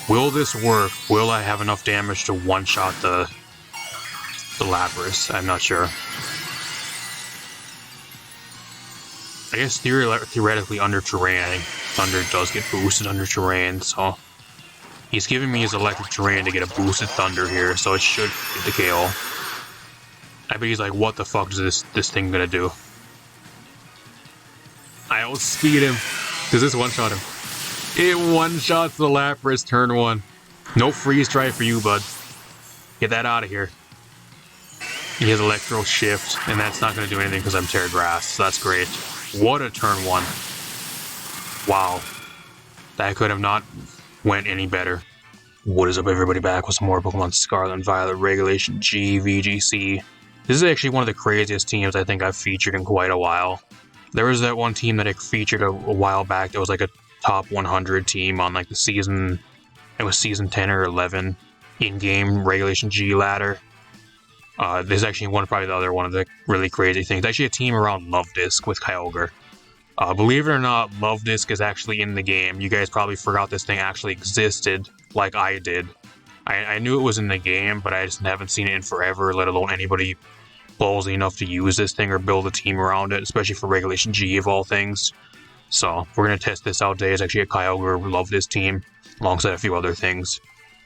Will this work? Will I have enough damage to one-shot the Lapras? I'm not sure. I guess theoretically under terrain, I think Thunder does get boosted under terrain, so he's giving me his electric terrain to get a boosted Thunder here, so it should get the KO. I bet he's like, what the fuck is this thing gonna do? I outspeed him. Does this one-shot him? It one-shots the Lapras turn 1. No freeze try for you, bud. Get that out of here. He has Electro Shift, and that's not going to do anything because I'm Terra Grass, so that's great. What a turn 1. Wow. That could have not went any better. What is up, everybody? Back with some more Pokemon Scarlet and Violet Regulation G VGC. This is actually one of the craziest teams I think I've featured in quite a while. There was that one team that I featured a while back that was like a top 100 team on like the season, it was season 10 or 11 in-game Regulation G ladder. This is actually probably the other one of the really crazy things. Actually a team around Luvdisc with Kyogre. Believe it or not, Luvdisc is actually in the game. You guys probably forgot this thing actually existed, like I did. I knew it was in the game, but I just haven't seen it in forever, let alone anybody ballsy enough to use this thing or build a team around it, especially for Regulation G of all things. So we're going to test this out today. It's actually a Kyogre Luvdisc team, alongside a few other things.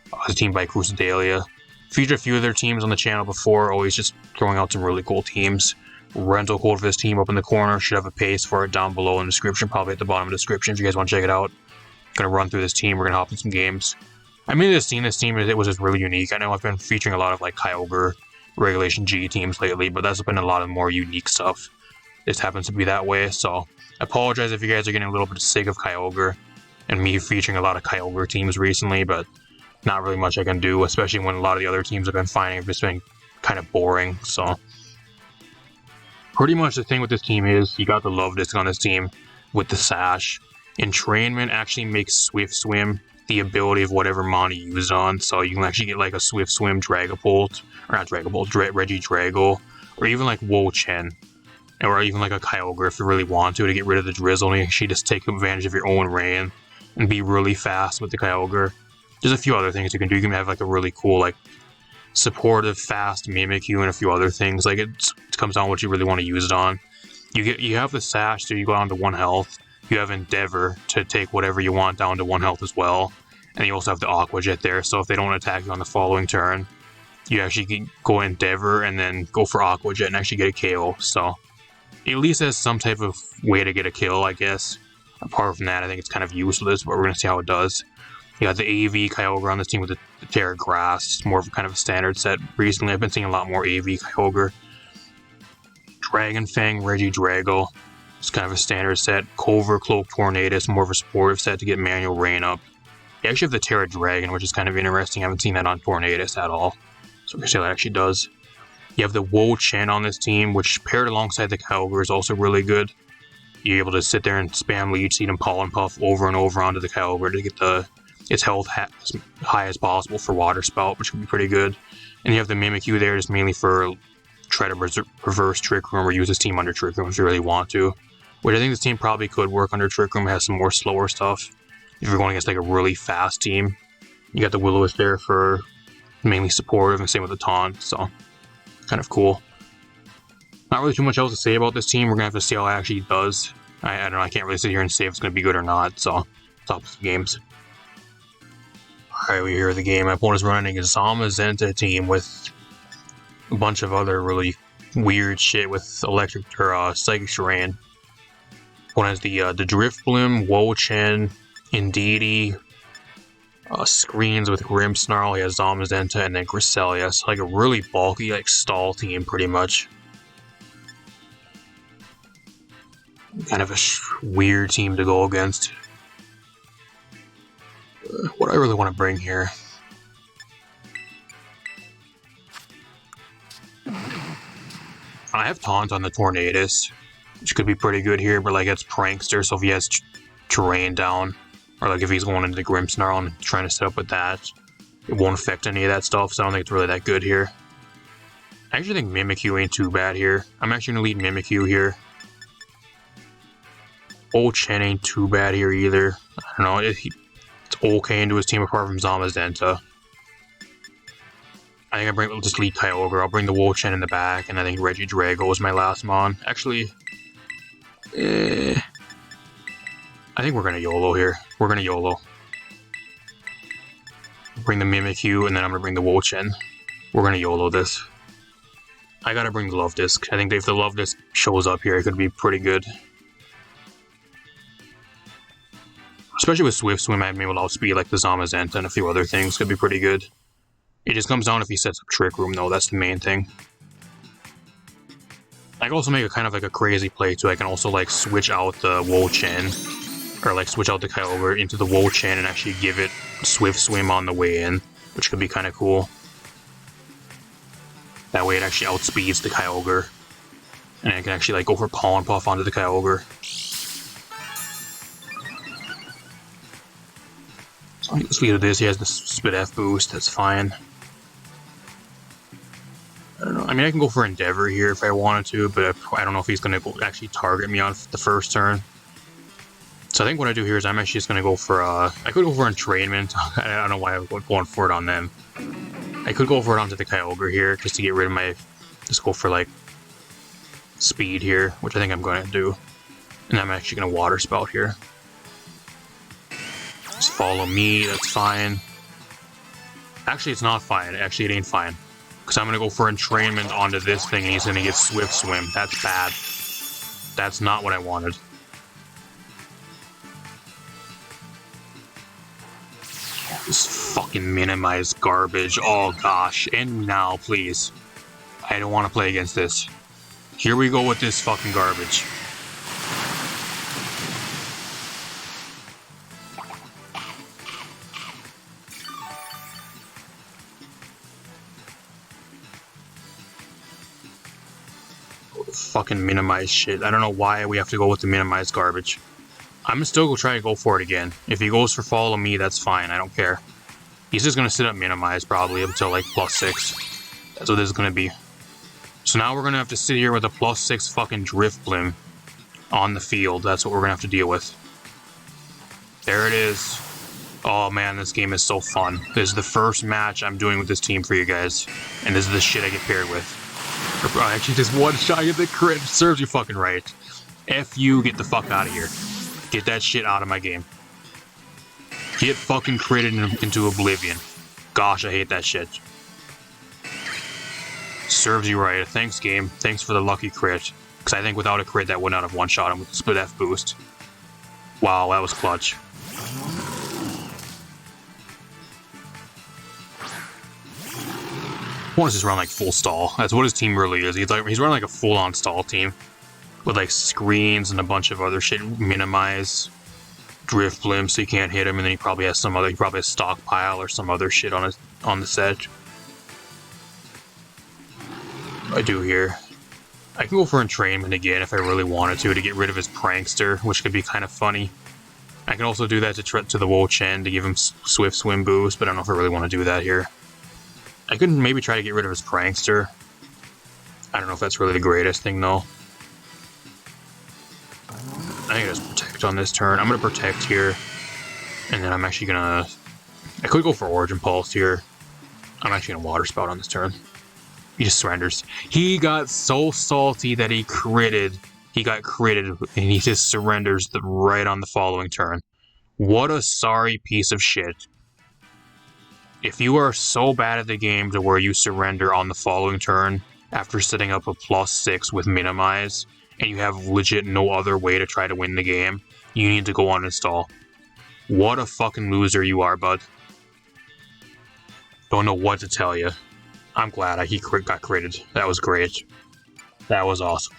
It's a team by Crusadelia. Featured a few of their teams on the channel before, always just throwing out some really cool teams. Rental code for this team up in the corner. Should have a paste for it down below in the description, probably at the bottom of the description if you guys want to check it out. Gonna run through this team. We're gonna hop in some games. I mean, this team it was just really unique. I know I've been featuring a lot of like Kyogre Regulation G teams lately, but that's been a lot of more unique stuff. This happens to be that way, so I apologize if you guys are getting a little bit sick of Kyogre and me featuring a lot of Kyogre teams recently, but not really much I can do, especially when a lot of the other teams I've been finding have just been kind of boring. So pretty much the thing with this team is you got the Luvdisc on this team with the Sash. Entrainment actually makes Swift Swim the ability of whatever mon you use on, so you can actually get like a Swift Swim Dragapult, or not Dragapult, Regidrago, or even like Wo-Chen, or even like a Kyogre if you really want to get rid of the Drizzle and actually just take advantage of your own rain and be really fast with the Kyogre. There's a few other things you can do. You can have like a really cool like supportive fast Mimikyu and a few other things. Like it comes down what you really want to use it on. You have the Sash, so you go down to 1 health. You have Endeavor to take whatever you want down to 1 health as well. And you also have the Aqua Jet there, so if they don't attack you on the following turn, you actually can go Endeavor and then go for Aqua Jet and actually get a KO. So it at least has some type of way to get a kill, I guess. Apart from that, I think it's kind of useless, but we're going to see how it does. You got the AV Kyogre on this team with the Terra Grass. It's more of a kind of a standard set. Recently, I've been seeing a lot more AV Kyogre. Dragon Fang Regidrago. It's kind of a standard set. Cover Cloak Tornadus, more of a supportive set to get manual rain up. You actually have the Terra Dragon, which is kind of interesting. I haven't seen that on Tornadus at all. So we're going to see how that actually does. You have the Wo-Chen on this team, which paired alongside the Kyogre is also really good. You're able to sit there and spam Leech Seed and Pollen Puff over and over onto the Kyogre to get its health as high as possible for Water Spout, which can be pretty good. And you have the Mimikyu there just mainly for try to reverse Trick Room or use this team under Trick Room if you really want to. Which I think this team probably could work under Trick Room. It has some more slower stuff. If you're going against like a really fast team, you got the Will-O-Wisp there for mainly supportive, and same with the Taunt, so kind of cool. Not really too much else to say about this team. We're gonna have to see how it actually does. I don't know. I can't really sit here and say if it's gonna be good or not. So top of the games. Alright, we're here at the game. My opponent is running a Zamazenta team with a bunch of other really weird shit with electric or psychic terrain. One has the Drifblim, Wo-Chen, Indeedee, Screens with Grimmsnarl. He has Zamazenta and then Cresselia. So like a really bulky like stall team pretty much. Kind of a weird team to go against. What do I really want to bring here? I have Taunt on the Tornadus, which could be pretty good here, but like it's Prankster, so if he has terrain down, or like if he's going into the Grimmsnarl and trying to set up with that, it won't affect any of that stuff, so I don't think it's really that good here. I actually think Mimikyu ain't too bad here. I'm actually going to lead Mimikyu here. Wo-Chen ain't too bad here either. I don't know, it's okay into his team apart from Zamazenta. I think I'll just lead Kyogre. I'll bring the Wo-Chien in the back, and I think Regidrago is my last Mon. Actually, I think we're gonna YOLO here. We're gonna YOLO. Bring the Mimikyu, and then I'm gonna bring the Wo-Chien. We're gonna YOLO this. I gotta bring the Luvdisc. I think if the Luvdisc shows up here, it could be pretty good. Especially with Swift Swim, I have able to outspeed like the Zamazenta and a few other things. Could be pretty good. It just comes down if he sets up Trick Room, though. That's the main thing. I can also make a kind of like a crazy play, too. I can also like switch out the Wo-Chien, or like switch out the Kyogre into the Wo-Chien and actually give it Swift Swim on the way in, which could be kind of cool. That way it actually outspeeds the Kyogre. And I can actually like go for Pollen Puff onto the Kyogre. So let's leave this. He has the Spit F boost, that's fine. I don't know. I mean, I can go for Endeavor here if I wanted to, but I don't know if he's going to actually target me on the first turn. So I think what I do here is I'm actually just going to go for, I could go for Entrainment. I don't know why I'm going for it on them. I could go for it onto the Kyogre here, just to get rid of my, just go for like, Speed here, which I think I'm going to do. And I'm actually going to Water Spout here. Just follow me, that's fine. Actually, it's not fine. Actually, it ain't fine. Because I'm going to go for Entrainment onto this thing, and he's going to get Swift Swim. That's bad. That's not what I wanted. This fucking minimize garbage. Oh gosh. And now, please. I don't want to play against this. Here we go with this fucking garbage. Fucking minimize shit. I don't know why we have to go with the minimize garbage. I'm gonna still try to go for it again. If he goes for follow me, that's fine. I don't care. He's just gonna sit up minimize probably until like +6. That's what this is gonna be. So now we're gonna have to sit here with a +6 fucking Drifblim on the field. That's what we're gonna have to deal with. There it is. Oh man, this game is so fun. This is the first match I'm doing with this team for you guys. And this is the shit I get paired with. Actually, just one shot, I get the crit. Serves you fucking right. F you, get the fuck out of here. Get that shit out of my game. Get fucking critted into oblivion. Gosh, I hate that shit. Serves you right. Thanks, game. Thanks for the lucky crit. Because I think without a crit, that would not have one-shot him with the Split F boost. Wow, that was clutch. I want to just run like full stall. That's what his team really is. He's running like a full-on stall team. With like screens and a bunch of other shit. Minimize. Drifblim so you can't hit him, and then he probably has some other, he probably has stockpile or some other shit on the set. I do here. I can go for Entrainment again if I really wanted to get rid of his Prankster, which could be kind of funny. I can also do that to the Wo-Chien to give him Swift Swim boost, but I don't know if I really want to do that here. I could maybe try to get rid of his Prankster. I don't know if that's really the greatest thing though. I think I just protect on this turn. I'm going to protect here. And then I'm actually going to... I could go for Origin Pulse here. I'm actually going to Water Spout on this turn. He just surrenders. He got so salty that he critted. He got critted and he just surrenders right on the following turn. What a sorry piece of shit. If you are so bad at the game to where you surrender on the following turn after setting up a +6 with Minimize, and you have legit no other way to try to win the game, you need to go uninstall. What a fucking loser you are, bud. Don't know what to tell you. I'm glad he got critted. That was great. That was awesome.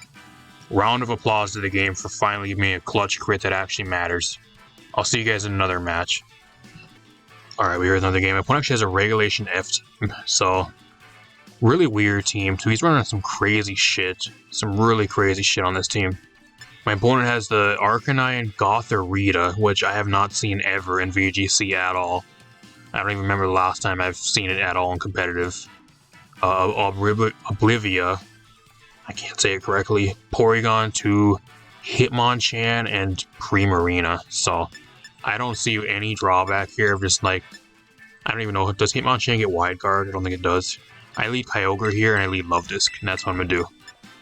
Round of applause to the game for finally giving me a clutch crit that actually matters. I'll see you guys in another match. Alright, we heard another game. My opponent actually has a Regulation F team, so... Really weird team, so he's running some crazy shit. Some really crazy shit on this team. My opponent has the Arcanine Gothorita, which I have not seen ever in VGC at all. I don't even remember the last time I've seen it at all in competitive. Oblivia, I can't say it correctly, Porygon 2, Hitmonchan, and Primarina. So, I don't see any drawback here of just like, I don't even know, does Hitmonchan get wide guard? I don't think it does. I lead Kyogre here and I lead Luvdisc, and that's what I'm gonna do.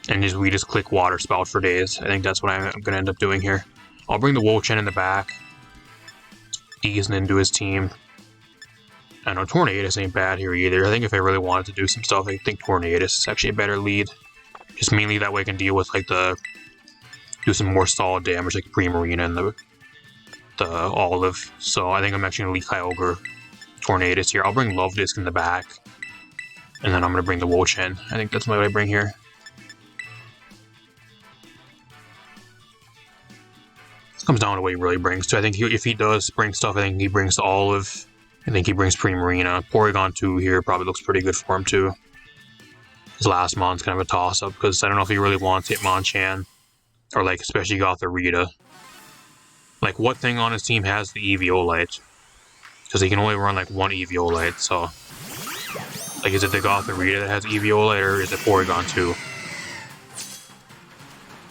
And we just click Water Spout for days. I think that's what I'm gonna end up doing here. I'll bring the Wolchen in the back, easing into his team. I know Tornadus ain't bad here either. I think if I really wanted to do some stuff, I think Tornadus is actually a better lead. Just mainly that way I can deal with like do some more solid damage like the Primarina and the Olive. So I think I'm actually gonna lead Kyogre, Tornadus here. I'll bring Luvdisc in the back. And then I'm gonna bring the Wolchen. I think that's what I bring here. This comes down to what he really brings too. I think if he does bring stuff, I think he brings the Olive. I think he brings Primarina. Porygon 2 here probably looks pretty good for him too. His last mon's kind of a toss-up because I don't know if he really wants Hitmonchan. Or like especially Gothorita. Like what thing on his team has the Eviolite? Because he can only run like one Eviolite, so... Like is it the Gothorita that has Eviolite or is it Porygon 2?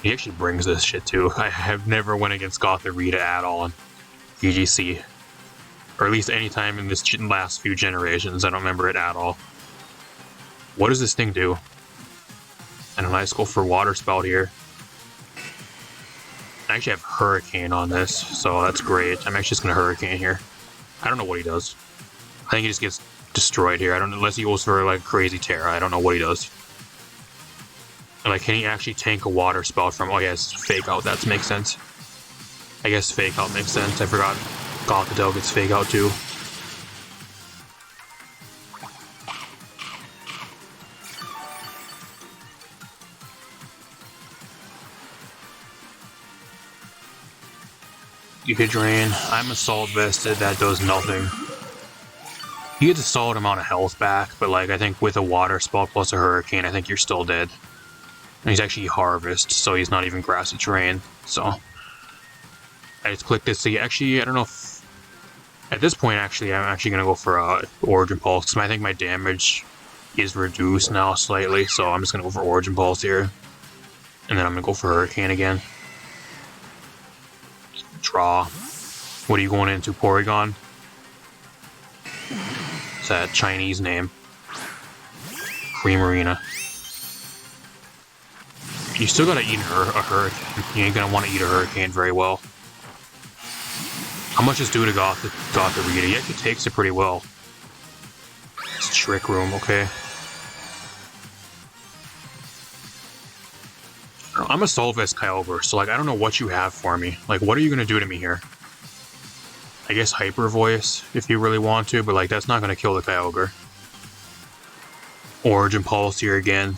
He actually brings this shit too. I have never went against Gothorita at all in VGC. Or at least any time in this last few generations, I don't remember it at all. What does this thing do? And a nice go for Water Spout here. I actually have Hurricane on this, so that's great. I'm actually just going to Hurricane here. I don't know what he does. I think he just gets destroyed here. I don't know, unless he goes for like crazy Terra. I don't know what he does. And, like, can he actually tank a Water Spout from... Oh, yes, Fake Out. That makes sense. I guess Fake Out makes sense. I forgot Gothitelle gets Fake Out too. You could drain. I'm Assault Vested. That does nothing. You get a solid amount of health back, but like I think with a Water Spout plus a Hurricane, I think you're still dead. And he's actually Harvest, so he's not even Grassy Terrain. So I just click this. See, actually, I don't know if at this point actually I'm actually gonna go for Origin Pulse because I think my damage is reduced now slightly. So I'm just gonna go for Origin Pulse here, and then I'm gonna go for Hurricane again. Draw. What are you going into, Porygon? It's that Chinese name. Primarina. You still gotta eat a Hurricane. You ain't gonna want to eat a Hurricane very well. How much is due to Gothorita? He actually takes it pretty well. It's Trick Room, okay. I'm a Solvest Kyogre, so like I don't know what you have for me. Like, what are you gonna do to me here? I guess Hyper Voice, if you really want to, but like that's not gonna kill the Kyogre. Origin Pulse here again.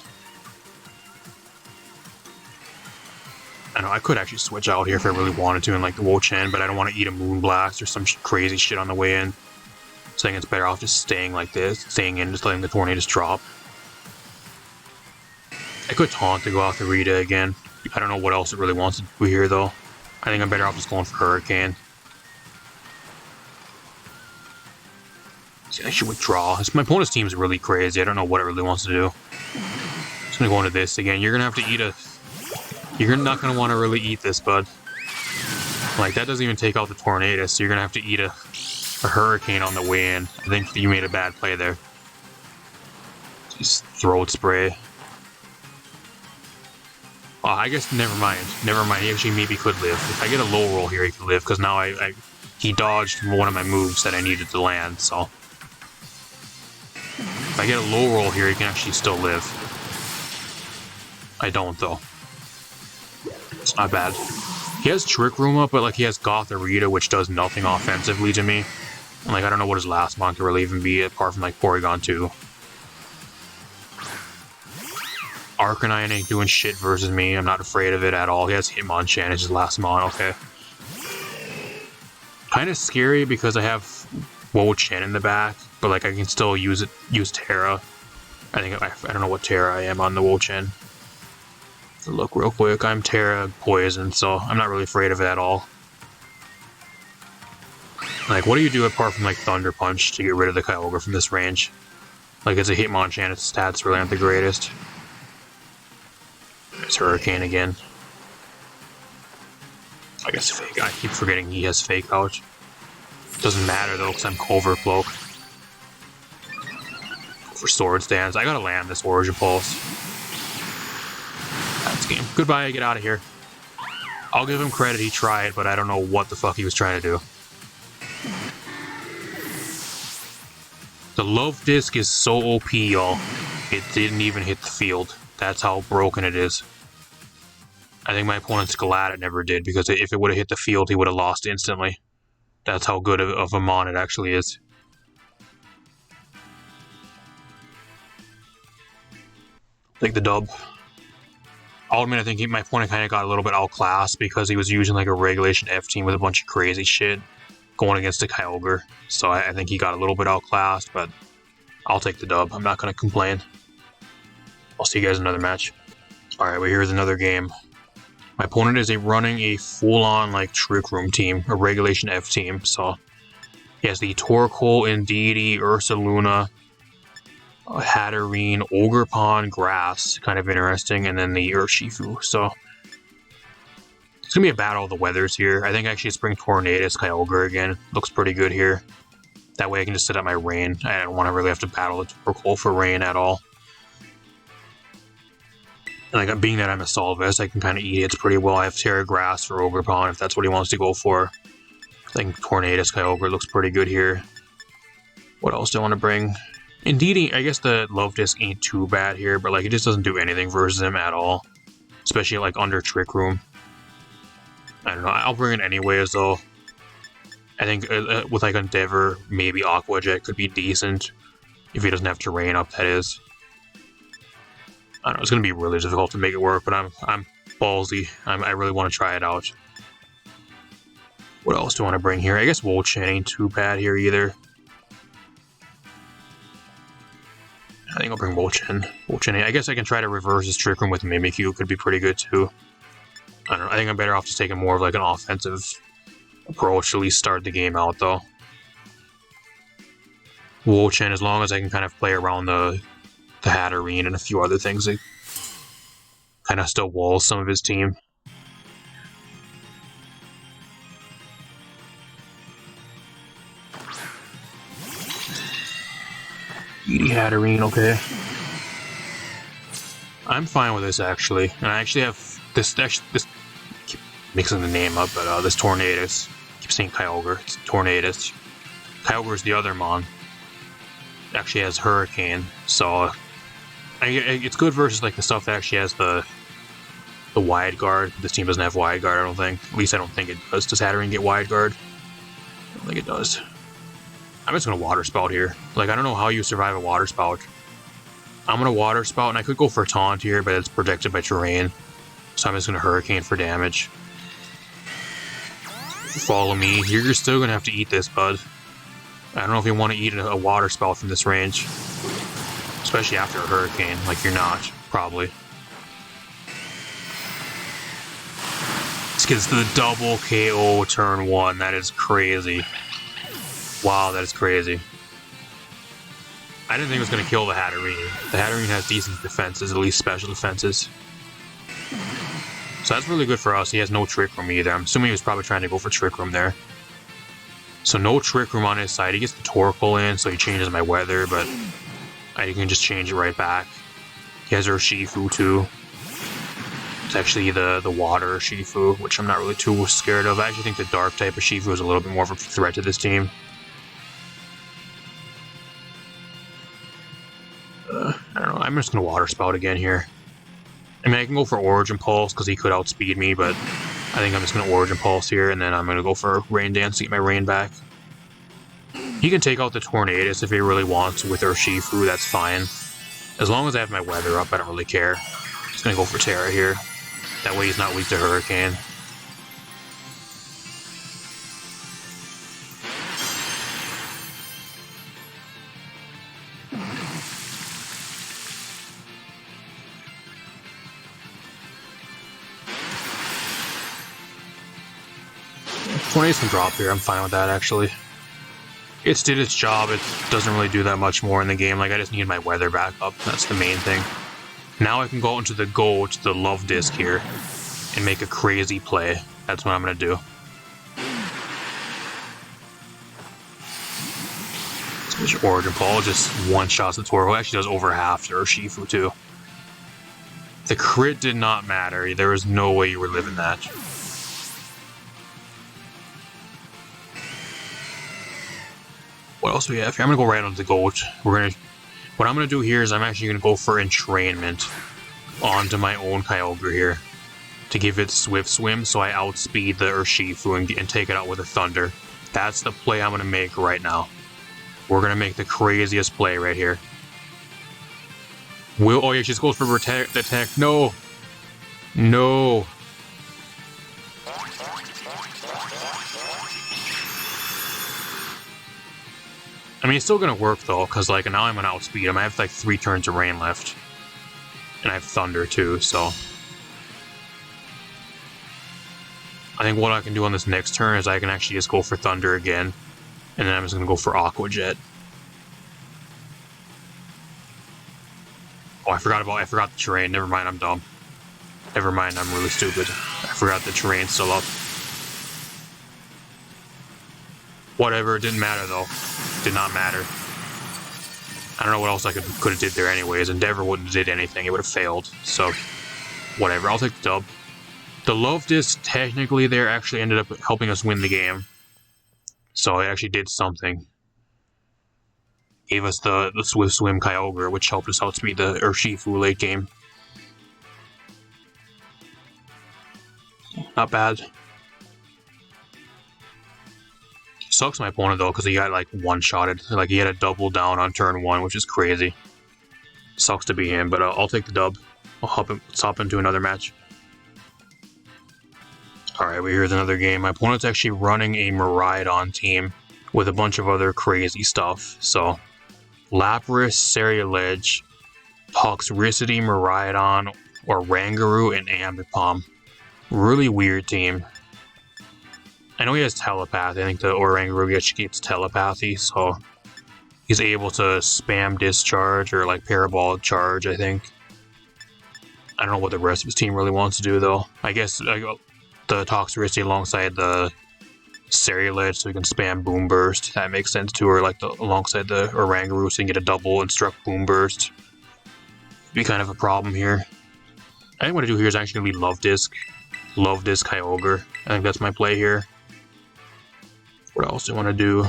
I know I could actually switch out here if I really wanted to, and like the Wolchen, but I don't want to eat a Moonblast or some crazy shit on the way in. So I think it's better off just staying like this, staying in, just letting the Tornadus drop. I could taunt to go off the Rita again. I don't know what else it really wants to do here though. I think I'm better off just going for Hurricane. See, I should withdraw. My opponent's team is really crazy. I don't know what it really wants to do. Just gonna go into this again. You're gonna have to eat a... You're not gonna want to really eat this, bud. Like, that doesn't even take out the Tornadus, so you're gonna have to eat a Hurricane on the way in. I think you made a bad play there. Just Throat Spray. Oh, I guess never mind. Never mind. He actually maybe could live. If I get a low roll here, he could live, because now he dodged one of my moves that I needed to land, so... If I get a low roll here, he can actually still live. I don't, though. It's not bad. He has Trick Room up, but like he has Gothorita, which does nothing offensively to me. And like I don't know what his last mon could really even be, apart from like Porygon 2. Arcanine ain't doing shit versus me. I'm not afraid of it at all. He has Hitmonchan as his last mon, okay. Kind of scary because I have Wolchen in the back, but like I can still use Terra. I don't know what Terra I am on the Wolchen. Look real quick, I'm Terra Poison, so I'm not really afraid of it at all. Like, what do you do apart from like Thunder Punch to get rid of the Kyogre from this range? Like, it's a Hitmonchan, its stats really aren't the greatest. It's Hurricane again. I guess Fake. I keep forgetting he has Fake Out. Doesn't matter though, because I'm Covert Cloak. For Sword Stance, I gotta land this Origin Pulse. That's game. Goodbye, get out of here. I'll give him credit, he tried, but I don't know what the fuck he was trying to do. The luvdisc is so OP, y'all. It didn't even hit the field. That's how broken it is. I think my opponent's glad it never did, because if it would have hit the field, he would have lost instantly. That's how good of a mon it actually is. Take the dub. I'll admit, I think my opponent kind of got a little bit outclassed because he was using like a regulation F team with a bunch of crazy shit going against the Kyogre. So I think he got a little bit outclassed, but I'll take the dub. I'm not going to complain. I'll see you guys in another match. Alright, well, here's another game. My opponent is running a full-on like Trick Room team, a regulation F team. So he has the Torkoal, Indeedee, Ursaluna, Hatterene, Ogerpon, Grass, kind of interesting, and then the Urshifu. So it's gonna be a battle of the weathers here. I think actually Spring Tornadus Kyogre again looks pretty good here. That way I can just set up my rain. I don't want to really have to battle the Torkoal for rain at all. And like, being that I'm a Solvest, I can kind of eat hits pretty well. I have Terra Grass for Ogerpon if that's what he wants to go for. I think Tornadus Kyogre looks pretty good here. What else do I want to bring? Indeed, I guess the luvdisc ain't too bad here, but like it just doesn't do anything versus him at all. Especially like under Trick Room. I don't know, I'll bring it anyways though. I think with like Endeavor, maybe Aqua Jet could be decent. If he doesn't have terrain up, that is. I don't know, it's going to be really difficult to make it work, but I'm ballsy. I really want to try it out. What else do I want to bring here? I guess Wolchan ain't too bad here either. I think I'll bring Wolchan. I guess I can try to reverse his Trick Room with Mimikyu. Could be pretty good too. I don't know. I think I'm better off just taking more of like an offensive approach to at least start the game out though. Wolchan, as long as I can kind of play around the Hatterene and a few other things that kind of still walls some of his team. Edie Hatterene, okay. I'm fine with this actually, and I actually have this keep mixing the name up, but this Tornadus. I keep saying Kyogre. It's Tornadus. Kyogre is the other mon. It actually has Hurricane, so it's good versus like the stuff that actually has the wide guard. This team doesn't have wide guard, I don't think. At least I don't think it does. Does Hatterene get wide guard? I don't think it does. I'm just gonna water spout here. Like, I don't know how you survive a water spout. I'm gonna water spout, and I could go for taunt here, but it's protected by terrain. So I'm just gonna Hurricane for damage. Follow me. You're still gonna have to eat this, bud. I don't know if you want to eat a water spout from this range. Especially after a Hurricane, like you're not, probably. This gets the double KO turn 1, that is crazy. Wow, that is crazy. I didn't think it was going to kill the Hatterene. The Hatterene has decent defenses, at least special defenses. So that's really good for us. He has no Trick Room either. I'm assuming he was probably trying to go for Trick Room there. So no Trick Room on his side. He gets the Torkoal in, so he changes my weather, but I can just change it right back. He has Urshifu too. It's actually the water Urshifu, which I'm not really too scared of. I actually think the dark type of Urshifu is a little bit more of a threat to this team. I don't know, I'm just going to water spout again here. I mean, I can go for Origin Pulse because he could outspeed me, but I think I'm just going to Origin Pulse here, and then I'm going to go for Rain Dance to get my rain back. He can take out the Tornadus if he really wants with Urshifu, that's fine. As long as I have my weather up, I don't really care. Just going to go for Terra here. That way he's not weak to Hurricane. Tornadus can drop here, I'm fine with that actually. It's did its job, it doesn't really do that much more in the game, like I just need my weather back up, that's the main thing. Now I can go into the luvdisc here, and make a crazy play. That's what I'm going to do. There's Origin Ball, just one-shots the Toro. Actually does over half to Urshifu, too. The crit did not matter. There was no way you were living that. What else do we have here? I'm going to go right on the goat. What I'm going to do here is I'm actually going to go for entrainment onto my own Kyogre here to give it Swift Swim so I outspeed the Urshifu and take it out with a Thunder. That's the play I'm going to make right now. We're going to make the craziest play right here. Oh yeah, she just goes for the tech. No. No. I mean, it's still going to work though, because like now I'm going to outspeed him. I have like 3 turns of rain left. And I have Thunder too, so. I think what I can do on this next turn is I can actually just go for Thunder again. And then I'm just going to go for Aqua Jet. Oh, I forgot the terrain. Never mind, I'm dumb. Never mind, I'm really stupid. I forgot the terrain's still up. Whatever, it didn't matter though. Did not matter. I don't know what else I could have did there anyways. Endeavor wouldn't have did anything. It would have failed. So, whatever. I'll take the dub. The luvdisc technically there actually ended up helping us win the game. So it actually did something. Gave us the Swift Swim Kyogre, which helped us outspeed the Urshifu late game. Not bad. Sucks my opponent though, because he got like one-shotted. Like he had a double down on turn 1, which is crazy. Sucks to be him, but I'll take the dub. Let's hop into another match. Alright, here's another game. My opponent's actually running a Miraidon team with a bunch of other crazy stuff. So, Lapras, Scarlet, Toxtricity, Miraidon, Oranguru, and Ambipom. Really weird team. I know he has Telepathy. I think the Oranguru actually gets Telepathy, so he's able to spam Discharge or like Parabolic Charge, I think. I don't know what the rest of his team really wants to do, though. I guess the Toxtricity alongside the Scarlet, so you can spam Boom Burst. That makes sense too, or like alongside the Oranguru, so you can get a double Instruct Boom Burst. Be kind of a problem here. I think what I do here is actually going to be Luvdisc. Luvdisc Kyogre. I think that's my play here. What else do I want to do?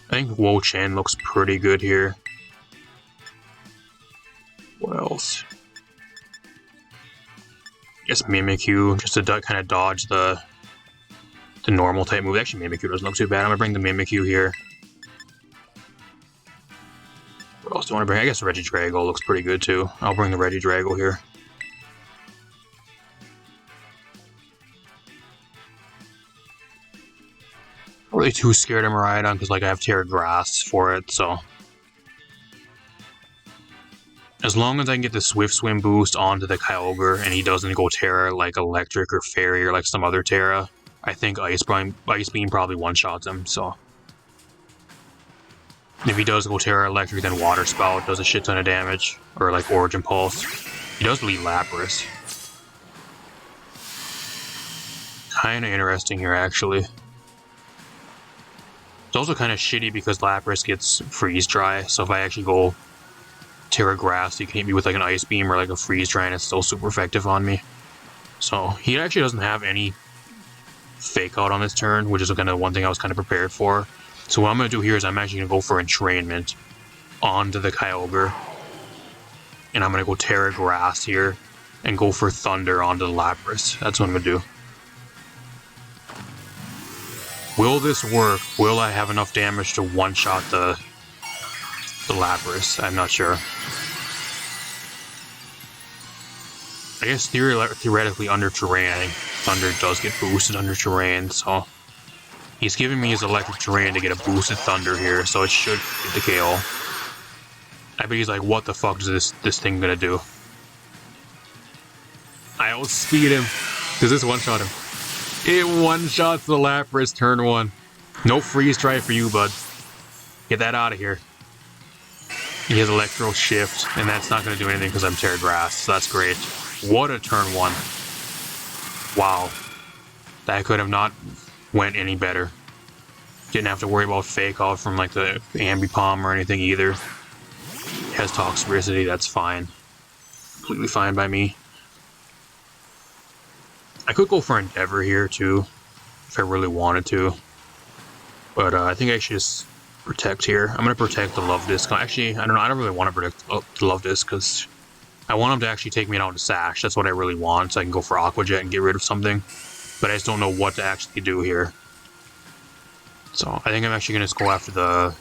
I think Wo-Chen looks pretty good here. What else? I guess Mimikyu, just to kind of dodge the normal type move. Actually, Mimikyu doesn't look too bad. I'm going to bring the Mimikyu here. What else do I want to bring? I guess Regidrago looks pretty good too. I'll bring the Regidrago here. Not really too scared of Miraidon because like I have Terra Grass for it, so. As long as I can get the Swift Swim boost onto the Kyogre and he doesn't go Terra like Electric or Fairy or like some other Terra, I think Ice Beam probably one-shots him, so. If he does go Terra Electric, then Water Spout does a shit ton of damage. Or like Origin Pulse. He does lead Lapras. Kinda interesting here, actually. It's also kind of shitty because Lapras gets Freeze Dry, so if I actually go Terra Grass, he can hit me with like an Ice Beam or like a Freeze Dry and it's still super effective on me. So he actually doesn't have any Fake Out on this turn, which is kind of one thing I was kind of prepared for. So what I'm going to do here is I'm actually going to go for Entrainment onto the Kyogre. And I'm going to go Terra Grass here and go for Thunder onto the Lapras. That's what I'm going to do. Will this work? Will I have enough damage to one-shot the Lapras? I'm not sure. I guess theoretically under Terrain, I think Thunder does get boosted under Terrain, so he's giving me his Electric Terrain to get a boosted Thunder here, so it should get the KO. I bet he's like, what the fuck is this thing gonna do? I outspeed him. Does this one-shot him? It one-shots the Lapras turn 1. No Freeze Dry for you, bud. Get that out of here. He has Electro Shift, and that's not going to do anything because I'm Terra Grass, so that's great. What a turn 1. Wow. That could have not went any better. Didn't have to worry about fake out from like the Ambipom or anything either. Has Toxicity, that's fine. Completely fine by me. I could go for Endeavor here too, if I really wanted to. But I think I should just protect here. I'm going to protect the Luvdisc. Actually, I don't really want to protect the Luvdisc because I want him to actually take me down to Sash. That's what I really want, so I can go for Aqua Jet and get rid of something. But I just don't know what to actually do here. So I think I'm actually going to just go after the...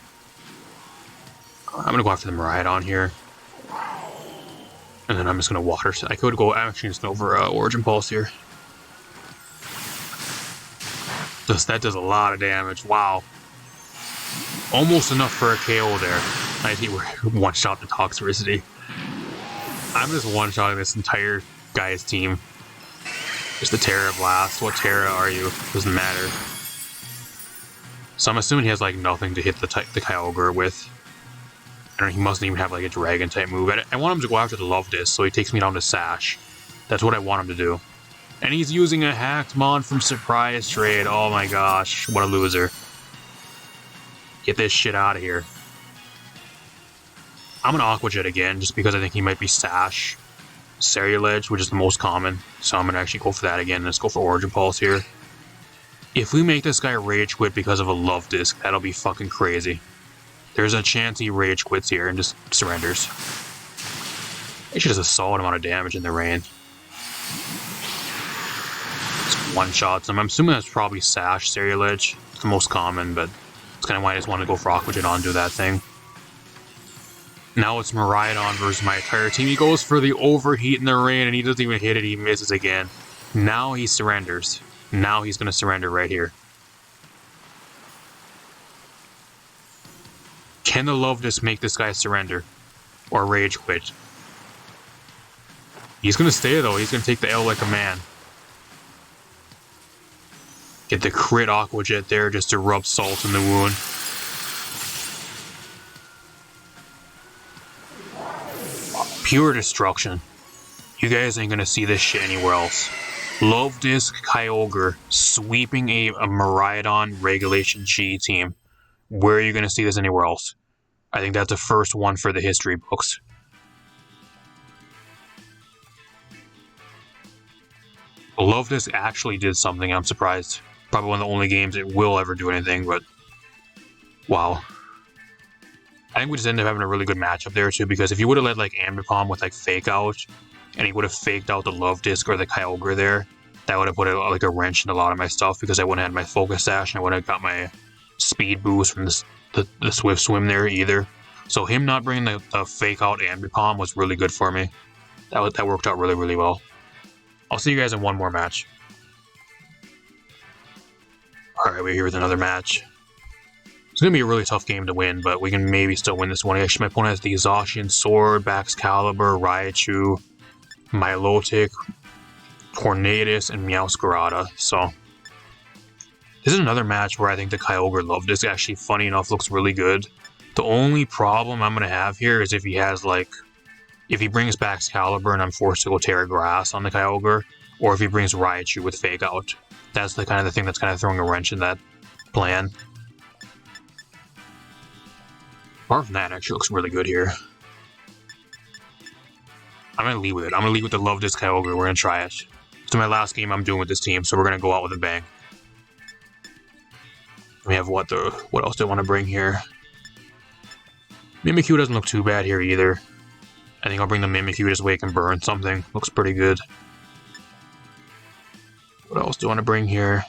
I'm going to go after the Miraidon here. And then I'm just going to Water... I could go... I'm actually just going to go for Origin Pulse here. That does a lot of damage. Wow. Almost enough for a KO there. I think we're one-shot the Toxicity. I'm just one-shotting this entire guy's team. Just the Terra Blast. What Terra are you? Doesn't matter. So I'm assuming he has like nothing to hit the Kyogre with. I don't know, he mustn't even have like a Dragon type move. I want him to go after the Luvdisc, so he takes me down to Sash. That's what I want him to do. And he's using a hacked Mon from Surprise Trade. Oh my gosh, what a loser. Get this shit out of here. I'm gonna Aqua Jet again, just because I think he might be Sash. Scarlet, which is the most common. So I'm gonna actually go for that again. Let's go for Origin Pulse here. If we make this guy Rage Quit because of a Luvdisc, that'll be fucking crazy. There's a chance he Rage Quits here and just surrenders. It just does a solid amount of damage in the rain. One-shots him. I'm assuming that's probably Sash, Scarlet. It's the most common, but it's kind of why I just want to go for Aqua Jet on and do that thing. Now it's Miraidon versus my entire team. He goes for the Overheat in the rain, and he doesn't even hit it. He misses again. Now he surrenders. Now he's going to surrender right here. Can the Luvdisc make this guy surrender? Or Rage Quit? He's going to stay, though. He's going to take the L like a man. Get the crit Aqua Jet there just to rub salt in the wound. Pure destruction. You guys ain't gonna see this shit anywhere else. Luvdisc Kyogre sweeping a Miraidon Regulation G team. Where are you gonna see this anywhere else? I think that's the first one for the history books. Luvdisc actually did something, I'm surprised. Probably one of the only games it will ever do anything, but... wow. I think we just ended up having a really good matchup there, too, because if you would have led, like, Ambipom with, like, Fake Out, and he would have faked out the Luvdisc or the Kyogre there, that would have put, like, a wrench in a lot of my stuff, because I wouldn't have had my Focus Sash, and I wouldn't have got my speed boost from the Swift Swim there, either. So him not bringing the Fake Out Ambipom was really good for me. That worked out really, really well. I'll see you guys in one more match. Alright, we're here with another match. It's going to be a really tough game to win, but we can maybe still win this one. Actually, my opponent has the Exhaustion Sword, Baxcalibur, Raichu, Milotic, Tornadus, and Meowscarada. So, this is another match where I think the Kyogre Luvdisc actually, funny enough, looks really good. The only problem I'm going to have here is if he has, like, if he brings Baxcalibur and I'm forced to go Terra Grass on the Kyogre, or if he brings Raichu with Fake Out. That's the kind of the thing that's kind of throwing a wrench in that plan. Apart from that, it actually looks really good here. I'm going to lead with it. I'm going to lead with the Luvdisc Kyogre. We're going to try it. It's my last game I'm doing with this team, so we're going to go out with a bang. We have what else do I want to bring here? Mimikyu doesn't look too bad here either. I think I'll bring the Mimikyu just so we can burn something. Looks pretty good. What else do I want to bring here?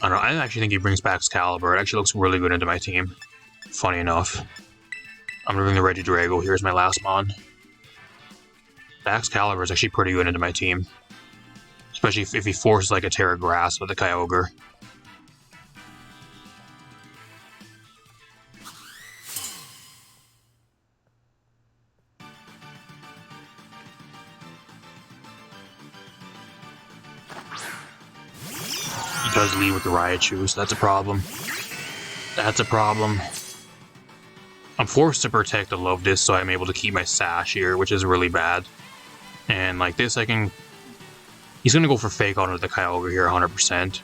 I don't know. I actually think he brings back Excalibur. It actually looks really good into my team. Funny enough. I'm going to bring the Regidrago. Here's my last mon. Excalibur is actually pretty good into my team. Especially if he forces like a Terra Grass with a Kyogre. He does lead with the Raichu, so that's a problem. That's a problem. I'm forced to protect the Luvdisc, so I'm able to keep my Sash here, which is really bad. And like this, I can... He's going to go for Fake Out into the Kyogre here, 100%.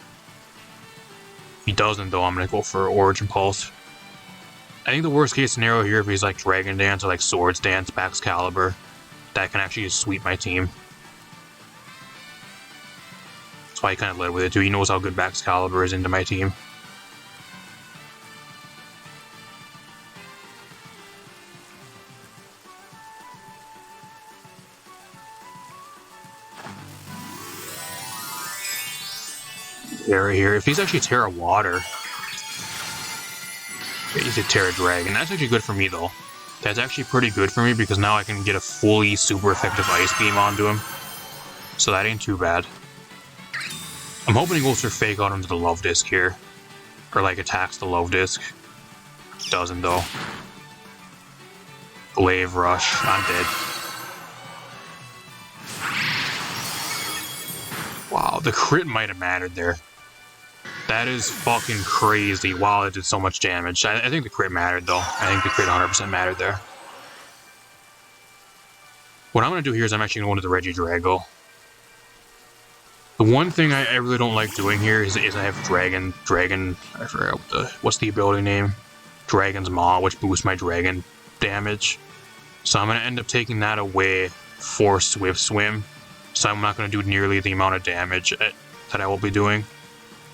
If he doesn't, though, I'm going to go for Origin Pulse. I think the worst case scenario here, if he's like Dragon Dance or like Swords Dance, Excalibur, that can actually just sweep my team. That's why he kind of led with it too. He knows how good Excalibur is into my team. Terra here. If he's actually Terra Water, he's a Terra Dragon. That's actually good for me, though. That's actually pretty good for me because now I can get a fully super effective Ice Beam onto him. So that ain't too bad. I'm hoping he goes for Fake Out into the Luvdisc here. Or like attacks the Luvdisc. Doesn't, though. Glaive Rush. I'm dead. Wow, the crit might have mattered there. That is fucking crazy. Wow, it did so much damage. I think the crit mattered, though. I think the crit 100% mattered there. What I'm going to do here is I'm actually going to go into the Regidrago. The one thing I really don't like doing here is I have Dragon, I forgot what's the ability name? Dragon's Maw, which boosts my Dragon damage. So I'm going to end up taking that away for Swift Swim. So I'm not going to do nearly the amount of damage that I will be doing.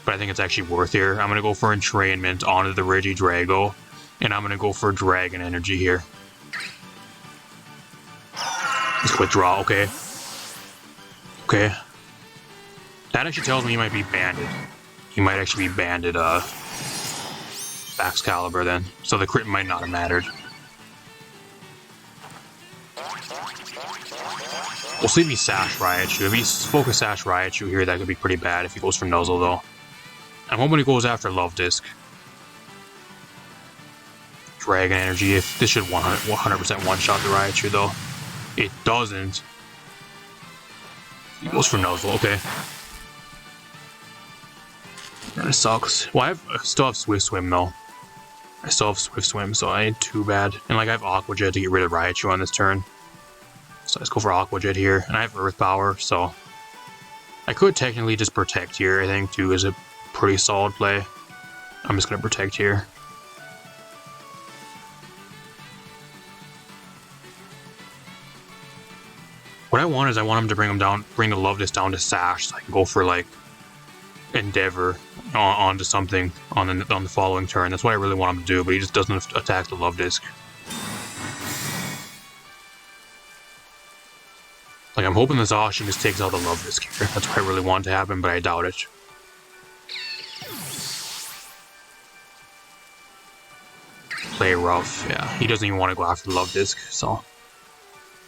But I think it's actually worth here. I'm going to go for Entrainment onto the Regidrago. And I'm going to go for Dragon Energy here. Just quick draw, okay. Okay. That actually tells me he might be banded. He might actually be banded, Excalibur then. So the crit might not have mattered. We'll see if he Sash Raichu. If he's Focus Sash Raichu here, that could be pretty bad if he goes for Nuzzle, though. I'm hoping he goes after Luvdisc. Dragon Energy. If this should 100% one-shot the Raichu, though. It doesn't. He goes for Nuzzle, okay. That sucks. Well, I still have Swift Swim, though. I still have Swift Swim, so I ain't too bad. And, like, I have Aqua Jet to get rid of Raichu on this turn. So let's go for Aqua Jet here. And I have Earth Power, so... I could technically just Protect here, I think, too, is a pretty solid play. I'm just going to Protect here. What I want is I want him to bring the Luvdisc down to Sash, so I can go for, like, Endeavor onto something on the following turn. That's what I really want him to do, but he just doesn't attack the Luvdisc. Like, I'm hoping this Zacian just takes out the Luvdisc here. That's what I really want to happen, but I doubt it. Play rough, yeah. He doesn't even want to go after the Luvdisc, so...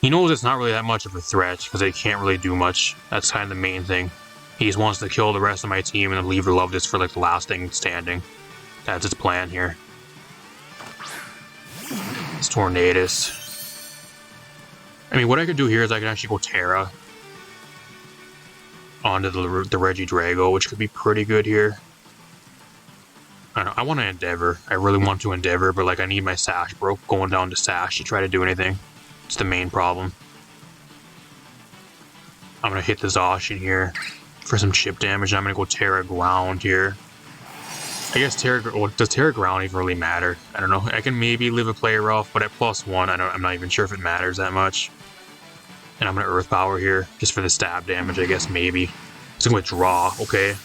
He knows it's not really that much of a threat, because they can't really do much. That's kind of the main thing. He just wants to kill the rest of my team and then leave the Luvdisc for, like, the last thing standing. That's his plan here. It's Tornadus. I mean, what I could do here is I can actually go Terra onto the Regidrago, which could be pretty good here. I want to Endeavor. I really want to Endeavor, but, like, I need my Sash going down to Sash to try to do anything. It's the main problem. I'm going to hit the Zacian here for some chip damage. I'm going to go Terra Ground here. I guess does Terra Ground even really matter? I don't know. I can maybe live a player off, but at +1, I'm not even sure if it matters that much. And I'm going to Earth Power here, just for the stab damage, I guess, maybe. So I'm going to draw, okay.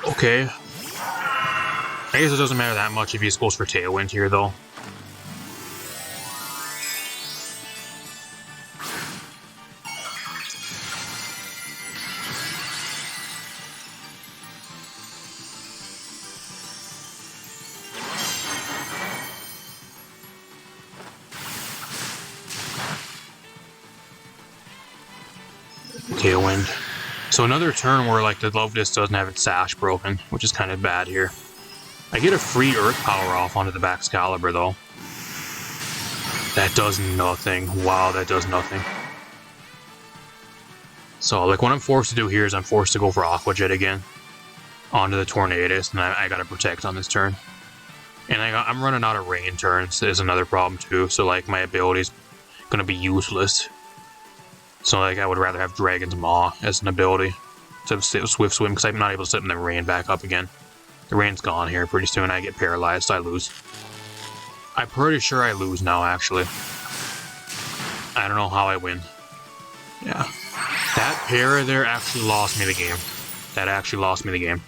Okay. I guess it doesn't matter that much if he just goes for Tailwind here, though. Tailwind. So another turn where, like, the Luvdisc doesn't have its Sash broken, which is kind of bad here. I get a free Earth Power off onto the Excalibur, though. That does nothing. Wow, that does nothing. So, like, what I'm forced to do here is I'm forced to go for Aqua Jet again onto the Tornadus, and I gotta Protect on this turn. And I'm running out of rain turns is another problem, too. So, like, my ability's gonna be useless. So like I would rather have Dragon's Maw as an ability instead of Swift Swim, because I'm not able to sit in the rain back up again. The rain's gone here pretty soon. I get paralyzed, I lose. I'm pretty sure I lose now, actually. I don't know how I win. Yeah. That para there actually lost me the game. That actually lost me the game.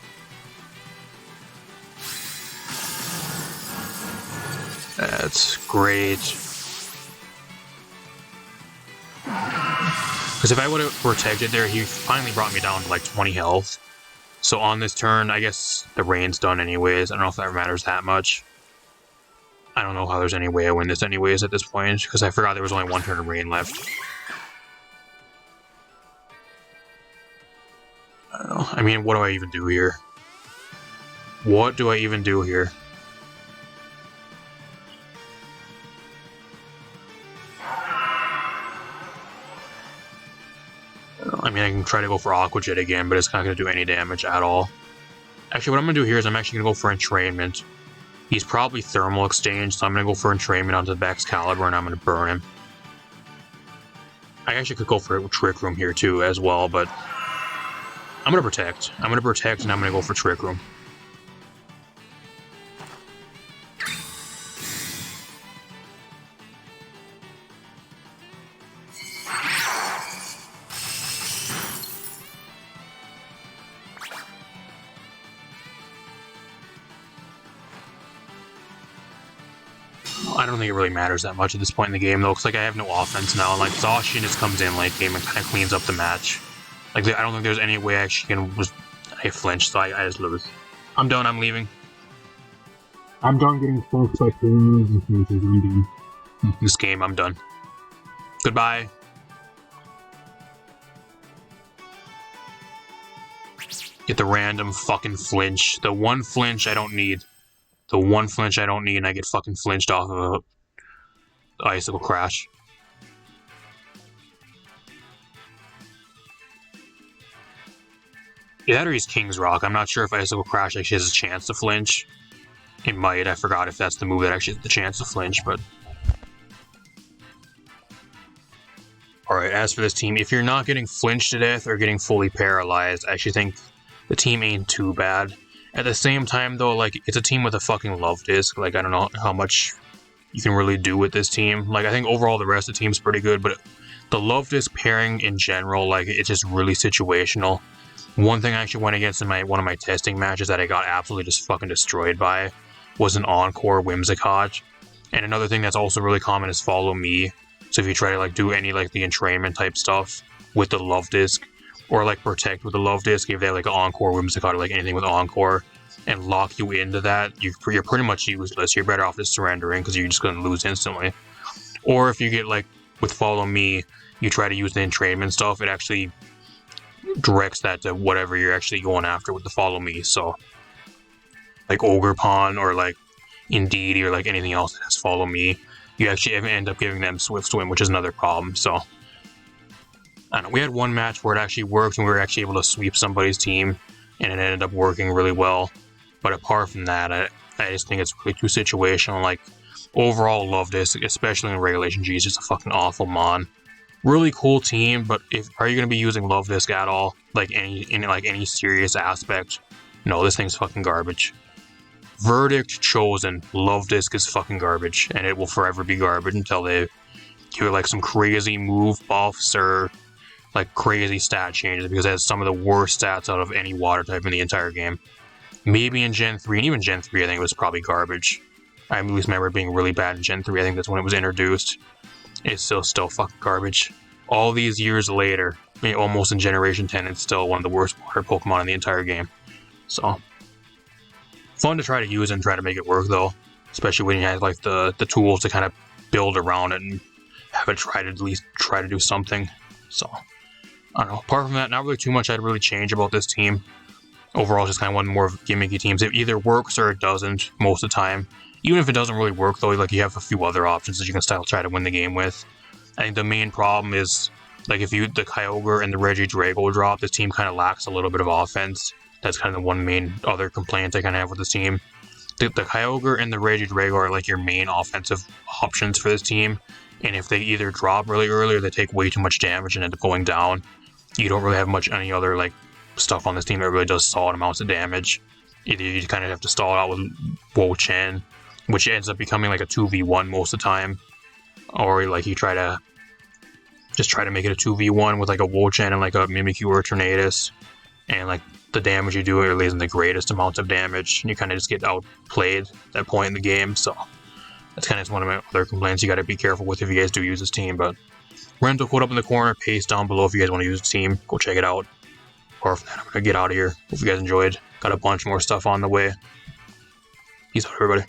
That's great. Because if I would have protected there, he finally brought me down to like 20 health. So on this turn, I guess the rain's done anyways. I don't know if that matters that much. I don't know how there's any way I win this anyways at this point, because I forgot there was only one turn of rain left. I don't know. I mean, what do I even do here? What do I even do here? I mean, I can try to go for Aqua Jet again, but it's not going to do any damage at all. Actually, what I'm going to do here is I'm actually going to go for Entrainment. He's probably Thermal Exchange, so I'm going to go for Entrainment onto the Excalibur, and I'm going to burn him. I actually could go for Trick Room here too, as well, but I'm going to Protect. I'm going to Protect, and I'm going to go for Trick Room. I don't think it really matters that much at this point in the game, though, because like I have no offense now, and like Zacian just comes in late game and kind of cleans up the match. Like I don't think there's any way I actually can. I flinched, so I just lose. I'm done. I'm leaving. I'm done getting fucked by things and flinches. I'm done. This game, I'm done. Goodbye. Get the random fucking flinch. The one flinch I don't need. The one flinch I don't need, and I get fucking flinched off of a Icicle Crash. Yeah, that or he's King's Rock. I'm not sure if Icicle Crash actually has a chance to flinch. It might. I forgot if that's the move that actually has the chance to flinch, but... Alright, as for this team, if you're not getting flinched to death or getting fully paralyzed, I actually think the team ain't too bad. At the same time, though, like, it's a team with a fucking luvdisc. Like, I don't know how much you can really do with this team. Like, I think overall the rest of the team's pretty good, but the luvdisc pairing in general, like, it's just really situational. One thing I actually went against in one of my testing matches that I got absolutely just fucking destroyed by was an Encore Whimsicott. And another thing that's also really common is Follow Me. So if you try to, like, do any, like, the entrainment type stuff with the luvdisc, or like Protect with the luvdisc, if they have like an Encore Whimsicott or like anything with Encore, and lock you into that, you're pretty much useless. You're better off just surrendering because you're just going to lose instantly. Or if you get like with Follow Me, you try to use the entrainment stuff, it actually directs that to whatever you're actually going after with the Follow Me. So like Ogerpon or like Indeedee or like anything else that has Follow Me, you actually end up giving them Swift Swim, which is another problem. So I don't know, we had one match where it actually worked and we were actually able to sweep somebody's team and it ended up working really well. But apart from that, I just think it's really too situational. Like, overall, luvdisc, especially in Regulation G, is just a fucking awful mon. Really cool team, but are you going to be using luvdisc at all? Like, in any serious aspect? No, this thing's fucking garbage. Verdict chosen, luvdisc is fucking garbage, and it will forever be garbage until they give it like some crazy move buffs or like crazy stat changes, because it has some of the worst stats out of any water type in the entire game. Maybe in Gen 3, and even Gen 3 I think it was probably garbage. I at least remember it being really bad in Gen 3, I think that's when it was introduced. It's still fucking garbage. All these years later, almost in Generation 10, it's still one of the worst water Pokemon in the entire game. So, fun to try to use and try to make it work though. Especially when you have like the tools to kind of build around it and have it try to at least try to do something. So, I don't know. Apart from that, not really too much I'd really change about this team. Overall, just kind of one more gimmicky teams. It either works or it doesn't most of the time. Even if it doesn't really work, though, like you have a few other options that you can still try to win the game with. I think the main problem is, like, if the Kyogre and the Regidrago drop, this team kind of lacks a little bit of offense. That's kind of the one main other complaint I kind of have with this team. The Kyogre and the Regidrago are like your main offensive options for this team. And if they either drop really early or they take way too much damage and end up going down, you don't really have much any other like stuff on this team that really does solid amounts of damage. Either you kind of have to stall it out with Wo Chen, which ends up becoming like a 2v1 most of the time, or like you try to make it a 2v1 with like a Wo Chen and like a Mimikyu or a Tornadus, and like the damage you do really isn't the greatest amount of damage, and you kind of just get outplayed at that point in the game. So that's kind of one of my other complaints you got to be careful with if you guys do use this team. But rental code up in the corner, paste down below if you guys want to use the team. Go check it out. Or if not, I'm gonna get out of here. Hope you guys enjoyed. Got a bunch more stuff on the way. Peace out, everybody.